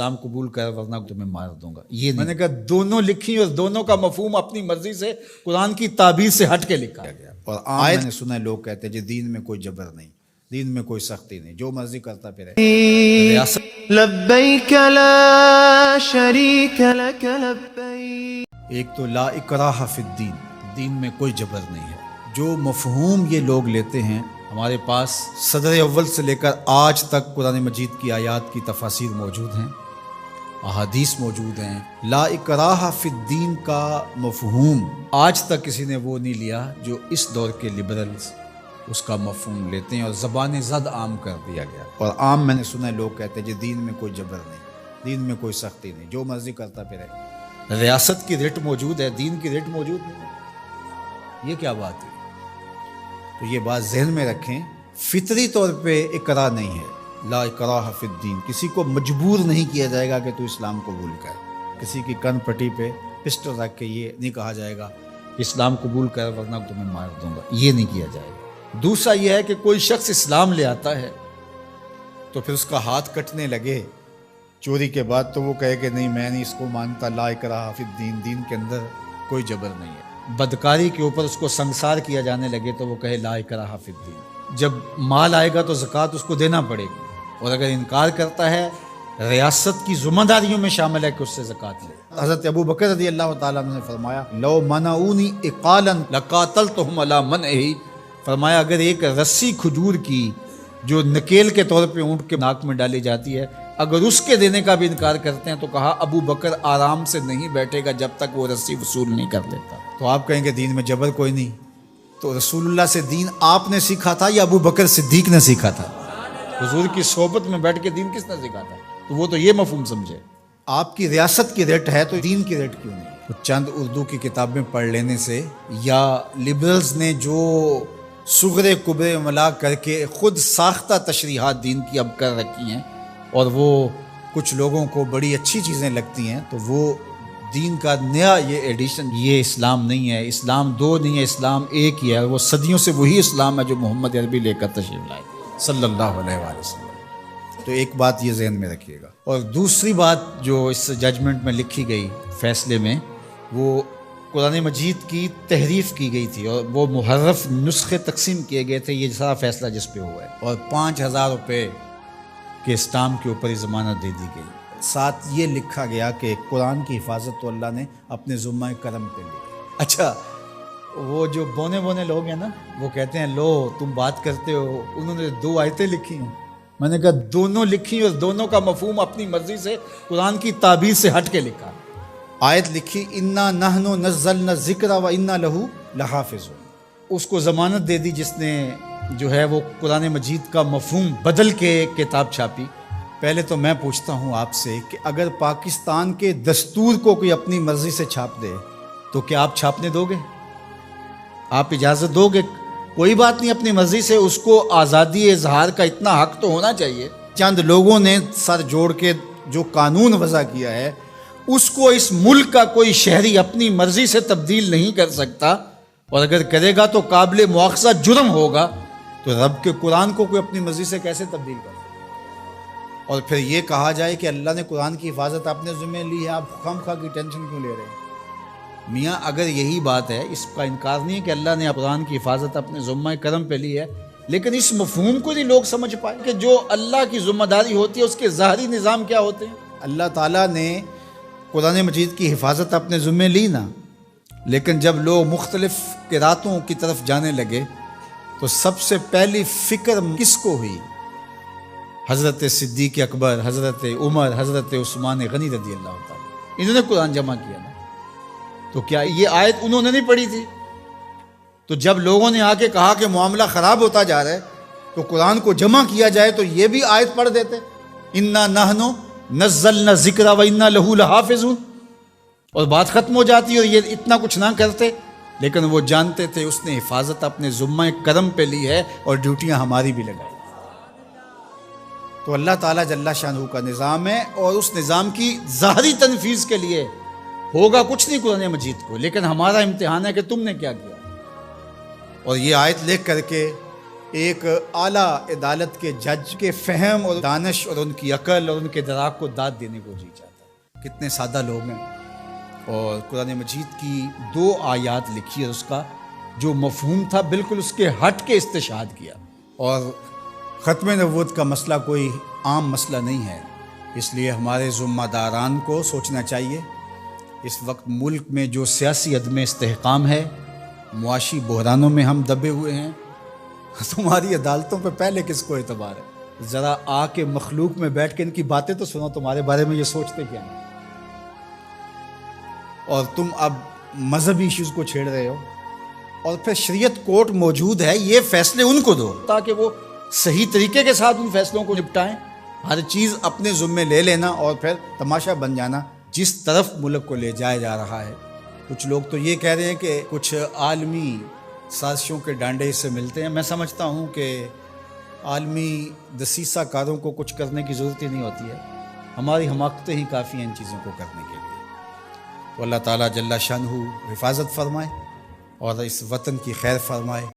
اسلام قبول کر ورنہ تمہیں مار دوں گا. یہ میں نے کہا دونوں لکھی اور دونوں کا مفہوم اپنی مرضی سے قرآن کی تعبیر سے ہٹ کے لکھا گیا. اور آیت میں نے سنا ہے لوگ کہتے ہیں جی دین میں کوئی جبر نہیں، دین میں کوئی سختی نہیں، جو مرضی کرتا پھرے. ریاست لبیک لا شریک لک لبیک. ایک تو لا اکراہ فی الدین، دین میں کوئی جبر نہیں ہے. جو مفہوم یہ لوگ لیتے ہیں، ہمارے پاس صدر اول سے لے کر آج تک قرآن مجید کی آیات کی تفاسیر موجود ہیں، احادیث موجود ہیں. لا اکراہ فی الدین کا مفہوم آج تک کسی نے وہ نہیں لیا جو اس دور کے لبرلز اس کا مفہوم لیتے ہیں اور زبان زد عام کر دیا گیا. اور عام میں نے سنا ہے لوگ کہتے ہیں جی دین میں کوئی جبر نہیں، دین میں کوئی سختی نہیں، جو مرضی کرتا پھرے. ریاست کی رٹ موجود ہے، دین کی رٹ موجود نہیں. یہ کیا بات ہے؟ تو یہ بات ذہن میں رکھیں، فطری طور پہ اکراہ نہیں ہے. لا اکراہ فی الدین، کسی کو مجبور نہیں کیا جائے گا کہ تو اسلام قبول کر. کسی کی کن پٹی پہ پسٹل رکھ کے یہ نہیں کہا جائے گا کہ اسلام قبول کر ورنہ تمہیں مار دوں گا، یہ نہیں کیا جائے گا. دوسرا یہ ہے کہ کوئی شخص اسلام لے آتا ہے تو پھر اس کا ہاتھ کٹنے لگے چوری کے بعد تو وہ کہے کہ نہیں میں نہیں اس کو مانتا. لا اکراہ فی الدین، دین کے اندر کوئی جبر نہیں ہے. بدکاری کے اوپر اس کو سنسار کیا جانے لگے تو وہ کہے لا اکراہ فی الدین. جب مال آئے گا تو زکوٰۃ اس کو دینا پڑے گی، اور اگر انکار کرتا ہے ریاست کی ذمہ داریوں میں شامل ہے کہ اس سے زکوٰۃ لے. حضرت ابو بکر رضی اللہ تعالیٰ عنہ نے فرمایا لو منعونی اقالا لقاتلتہم علی منعہ. فرمایا اگر ایک رسی کھجور کی جو نکیل کے طور پہ اونٹ کے ناک میں ڈالی جاتی ہے، اگر اس کے دینے کا بھی انکار کرتے ہیں تو کہا ابو بکر آرام سے نہیں بیٹھے گا جب تک وہ رسی وصول نہیں کر لیتا. تو آپ کہیں گے دین میں جبر کوئی نہیں، تو رسول اللہ سے دین آپ نے سیکھا تھا یا ابو بکر صدیق نے سیکھا تھا؟ حضور کی صحبت میں بیٹھ کے دین کس نے سیکھا تھا؟ تو وہ تو یہ مفہوم سمجھے. آپ کی ریاست کی ریٹ ہے تو دین کی ریٹ کیوں نہیں؟ تو چند اردو کی کتابیں پڑھ لینے سے یا لبرلز نے جو صغرے کبرے ملا کر کے خود ساختہ تشریحات دین کی اب کر رکھی ہیں اور وہ کچھ لوگوں کو بڑی اچھی چیزیں لگتی ہیں، تو وہ دین کا نیا یہ ایڈیشن، یہ اسلام نہیں ہے. اسلام دو نہیں ہے، اسلام ایک ہی ہے. وہ صدیوں سے وہی اسلام ہے جو محمد عربی لے کر تشریف لائے صلی اللہ علیہ وآلہ وسلم. تو ایک بات یہ ذہن میں رکھیے گا. اور دوسری بات جو اس ججمنٹ میں لکھی گئی، فیصلے میں، وہ قرآن مجید کی تحریف کی گئی تھی اور وہ محرف نسخے تقسیم کیے گئے تھے. یہ سارا فیصلہ جس پہ ہوا ہے، اور 5000 روپے کے اسٹامپ کے اوپر ہی ضمانت دے دی گئی. ساتھ یہ لکھا گیا کہ قرآن کی حفاظت تو اللہ نے اپنے ذمہ کرم پہ لی. اچھا، وہ جو بونے لوگ ہیں نا، وہ کہتے ہیں لو تم بات کرتے ہو، انہوں نے 2 آیتیں لکھی ہیں. میں نے کہا دونوں لکھی اور دونوں کا مفہوم اپنی مرضی سے قرآن کی تعبیر سے ہٹ کے لکھا. آیت لکھی انا نحن نزلنا الذکر و انا لہ لحافظون. اس کو ضمانت دے دی جس نے جو ہے وہ قرآن مجید کا مفہوم بدل کے کتاب چھاپی. پہلے تو میں پوچھتا ہوں آپ سے کہ اگر پاکستان کے دستور کو کوئی اپنی مرضی سے چھاپ دے تو کیا آپ چھاپنے دو گے؟ آپ اجازت دو گے؟ کوئی بات نہیں، اپنی مرضی سے. اس کو آزادی اظہار کا اتنا حق تو ہونا چاہیے. چند لوگوں نے سر جوڑ کے جو قانون وضع کیا ہے اس کو اس ملک کا کوئی شہری اپنی مرضی سے تبدیل نہیں کر سکتا، اور اگر کرے گا تو قابل مواخذہ جرم ہوگا. تو رب کے قرآن کو کوئی اپنی مرضی سے کیسے تبدیل کر سکتا؟ اور پھر یہ کہا جائے کہ اللہ نے قرآن کی حفاظت اپنے ذمہ لی ہے، آپ خواہ کی ٹینشن کیوں لے رہے ہیں؟ میاں اگر یہی بات ہے، اس کا انکار نہیں ہے کہ اللہ نے قرآن کی حفاظت اپنے ذمہ کرم پہ لی ہے، لیکن اس مفہوم کو نہیں لوگ سمجھ پائے کہ جو اللہ کی ذمہ داری ہوتی ہے اس کے ظاہری نظام کیا ہوتے ہیں. اللہ تعالیٰ نے قرآن مجید کی حفاظت اپنے ذمہ لی نا، لیکن جب لوگ مختلف قراتوں کی طرف جانے لگے تو سب سے پہلی فکر کس کو ہوئی؟ حضرت صدیق اکبر، حضرت عمر، حضرت عثمان غنی رضی اللہ تعالیٰ. انہوں نے قرآن جمع کیا نا. تو کیا یہ آیت انہوں نے نہیں پڑھی تھی؟ تو جب لوگوں نے آ کے کہا کہ معاملہ خراب ہوتا جا رہا ہے تو قرآن کو جمع کیا جائے تو یہ بھی آیت پڑھ دیتے، انا نحن نزلنا الذکر و انا لہ لحافظون، اور بات ختم ہو جاتی اور یہ اتنا کچھ نہ کرتے. لیکن وہ جانتے تھے اس نے حفاظت اپنے ذمہ کرم پہ لی ہے اور ڈیوٹیاں ہماری بھی لگائی. تو اللہ تعالیٰ جل شانہ کا نظام ہے، اور اس نظام کی ظاہری تنفیذ کے لیے ہوگا کچھ نہیں قرآن مجید کو، لیکن ہمارا امتحان ہے کہ تم نے کیا کیا. اور یہ آیت لکھ کر کے ایک اعلیٰ عدالت کے جج کے فہم اور دانش اور ان کی عقل اور ان کے دراک کو داد دینے کو جی چاہتا ہے. کتنے سادہ لوگ ہیں. اور قرآن مجید کی 2 آیات لکھی اور اس کا جو مفہوم تھا بالکل اس کے ہٹ کے استشہاد کیا. اور ختم نبوت کا مسئلہ کوئی عام مسئلہ نہیں ہے، اس لیے ہمارے ذمہ داران کو سوچنا چاہیے. اس وقت ملک میں جو سیاسی عدم استحکام ہے، معاشی بحرانوں میں ہم دبے ہوئے ہیں، تمہاری عدالتوں پہ پہلے کس کو اعتبار ہے؟ ذرا آ کے مخلوق میں بیٹھ کے ان کی باتیں تو سنو، تمہارے بارے میں یہ سوچتے کیا ہیں؟ اور تم اب مذہبی ایشوز کو چھیڑ رہے ہو. اور پھر شریعت کورٹ موجود ہے، یہ فیصلے ان کو دو تاکہ وہ صحیح طریقے کے ساتھ ان فیصلوں کو نپٹائیں. ہر چیز اپنے ذمے لے لینا اور پھر تماشا بن جانا جس طرف ملک کو لے جایا جا رہا ہے. کچھ لوگ تو یہ کہہ رہے ہیں کہ کچھ عالمی سازشوں کے ڈانڈے اس سے ملتے ہیں. میں سمجھتا ہوں کہ عالمی دسیسہ کاروں کو کچھ کرنے کی ضرورت ہی نہیں ہوتی ہے، ہماری حماقتیں ہی کافی ہیں ان چیزوں کو کرنے کے لیے. تو اللہ تعالیٰ جل شانہ حفاظت فرمائے اور اس وطن کی خیر فرمائے.